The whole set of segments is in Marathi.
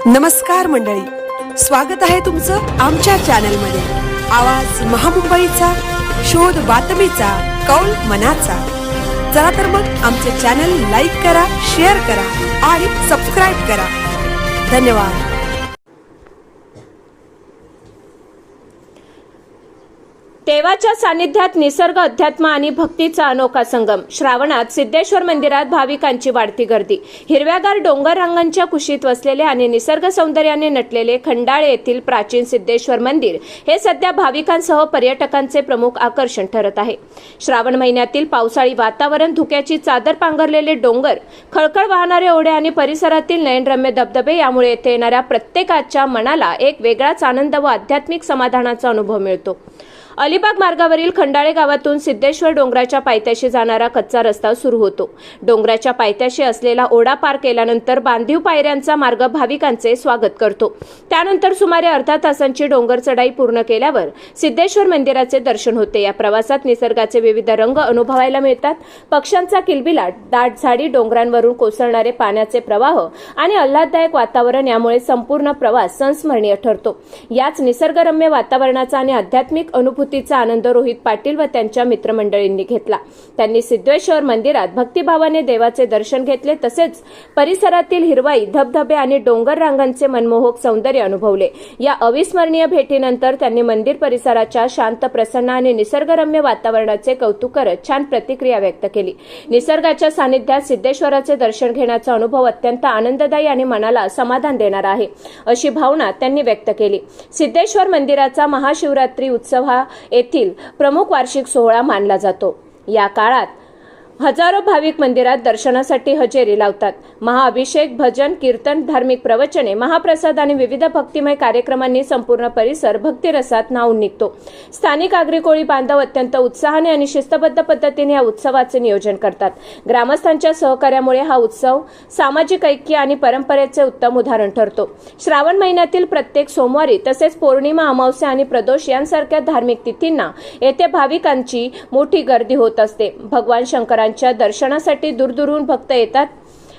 नमस्कार मंडळी, स्वागत आहे तुमचं आमच्या चॅनलमध्ये। आवाज महामुंबईचा, शोध बातमीचा, कौल मनाचा। चला तर मग आमचे चॅनल लाईक करा, शेअर करा आणि सबस्क्राइब करा। धन्यवाद। देवाच्या सानिध्यात निसर्ग, अध्यात्म आणि भक्तीचा अनोखा संगम। श्रावणात सिद्धेश्वर मंदिरात भाविकांची वाढती गर्दी। हिरव्यागार डोंगर रांगांच्या कुशीत वसलेले आणि निसर्ग सौंदर्याने नटलेले खंडाळे येथील प्राचीन सिद्धेश्वर मंदिर हे सध्या भाविकांसह पर्यटकांचे प्रमुख आकर्षण ठरत आहे। श्रावण महिन्यातील पावसाळी वातावरण, धुक्याची चादर पांघरलेले डोंगर, खळखळ वाहणारे ओढे आणि परिसरातील नयनरम्य धबधबे यामुळे येथे येणाऱ्या प्रत्येकाच्या मनाला एक वेगळाच आनंद व आध्यात्मिक समाधानाचा अनुभव मिळतो। अलिबाग मार्गावरील खंडाळे गावातून सिद्धेश्वर डोंगराच्या पायथ्याशी जाणारा कच्चा रस्ता सुरू होतो। डोंगराच्या पायथ्याशी असलेला ओढा पार केल्यानंतर बांधीव पायऱ्यांचा मार्ग भाविकांचे स्वागत करतो। त्यानंतर सुमारे अर्धा तासांची डोंगर चढाई पूर्ण केल्यावर सिद्धेश्वर मंदिराचे दर्शन होते। या प्रवासात निसर्गाचे विविध रंग अनुभवायला मिळतात। पक्ष्यांचा किलबिलाट, दाट झाडी, डोंगरांवरून कोसळणारे पाण्याचे प्रवाह आणि आल्हाददायक वातावरण यामुळे संपूर्ण प्रवास संस्मरणीय ठरतो। याच निसर्गरम्य वातावरणाचा आणि आध्यात्मिक अनुभूतीचा आनंद रोहित पाटील व त्यांच्या मित्रमंडळींनी घेतला। त्यांनी सिद्धेश्वर मंदिरात भक्तिभावाने देवाचे दर्शन घेतले, तसेच परिसरातील हिरवाई, धबधबे आणि डोंगर रांगांचे मनमोहक सौंदर्य अनुभवले। या अविस्मरणीय भेटीनंतर त्यांनी मंदिर परिसराच्या शांत, प्रसन्न आणि निसर्गरम्य वातावरणाचे कौतुक करत छान प्रतिक्रिया व्यक्त केली। निसर्गाच्या सानिध्यात सिद्धेश्वराचे दर्शन घेण्याचा अनुभव अत्यंत आनंददायी आणि मनाला समाधान देणारा आहे, अशी भावना त्यांनी व्यक्त केली। सिद्धेश्वर मंदिराचा महाशिवरात्री उत्सव हा येथील प्रमुख वार्षिक सोहळा मानला जातो। या काळात हजारो भाविक मंदिरात दर्शनासाठी हजेरी लावतात। महाअभिषेक, भजन, कीर्तन, धार्मिक प्रवचने, महाप्रसाद आणि विविध भक्तिमय कार्यक्रमांनी संपूर्ण परिसर भक्तिरसात न्हाऊन निघतो। स्थानिक आगरी कोळी बांधव अत्यंत उत्साहाने आणि शिस्तबद्ध पद्धतीने या उत्सवाचे नियोजन करतात। ग्रामस्थांच्या सहकार्यामुळे हा उत्सव सामाजिक ऐक्य आणि परंपरेचे उत्तम उदाहरण ठरतो। श्रावण महिन्यातील प्रत्येक सोमवारी तसेच पौर्णिमा, अमावस्या आणि प्रदोष यांसारख्या धार्मिक तिथींना येथे भाविकांची मोठी गर्दी होत असते। भगवान शंकरांच्या दर्शनासाठी दूरदूरून भक्त येतात।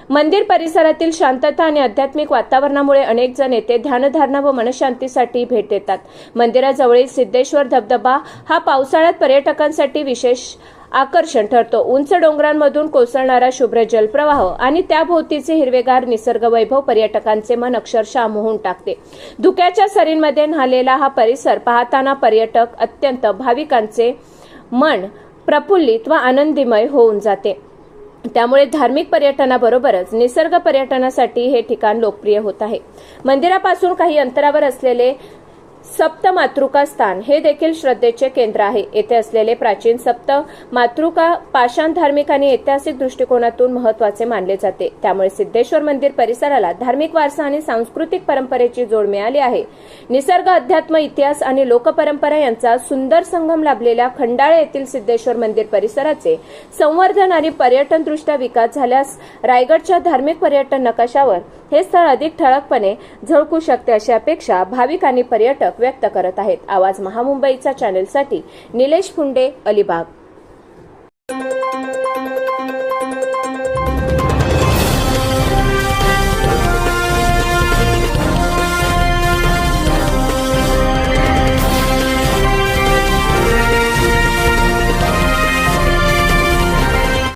मंदिर परिसरातील शांतता आणि आध्यात्मिक वातावरणामुळे अनेक जण येथे ध्यानधारणा व मनशांतीसाठी भेट देतात। मंदिराजवळील सिद्धेश्वर धबधबा हा पावसाळ्यात पर्यटकांसाठी विशेष आकर्षण ठरतो। उंच डोंगरांमधून कोसळणारा शुभ्र जलप्रवाह आणि त्याभोवतीचे हिरवेगार निसर्ग वैभव पर्यटकांचे मन अक्षरशः मोहून टाकते। धुक्याच्या सरींमध्ये न्हालेला हा परिसर पाहताना पर्यटक अत्यंत भाविकांचे मन प्रफुल्लित व आनंदमय होऊन जाते। त्यामुळे धार्मिक पर्यटनाबरोबरच निसर्ग पर्यटनासाठी हे ठिकाण लोकप्रिय होत आहे। मंदिरापासून काही अंतरावर असलेले सप्त मातृका स्थान हे देखील श्रद्धेचे केंद्र आहे। येथे असलेले प्राचीन सप्त मातृका पाषाण, धार्मिक आणि ऐतिहासिक दृष्टिकोनातून महत्त्वाचे मानले जाते। त्यामुळे सिद्धेश्वर मंदिर परिसराला धार्मिक वारसा आणि सांस्कृतिक परंपरेची जोड मिळाली आहे। निसर्ग, अध्यात्म, इतिहास आणि लोकपरंपरा यांचा सुंदर संगम लाभलेल्या खंडाळे येथील सिद्धेश्वर मंदिर परिसराचे संवर्धन आणि पर्यटनदृष्ट्या विकास झाल्यास रायगडच्या धार्मिक पर्यटन नकाशावर हे स्थळ अधिक ठळकपणे झळकू शकते, अशी अपेक्षा भाविक आणि पर्यटक व्यक्त करत आहेत। आवाज महामुंबईचा चॅनलसाठी निलेश फुंडे, अलिबाग।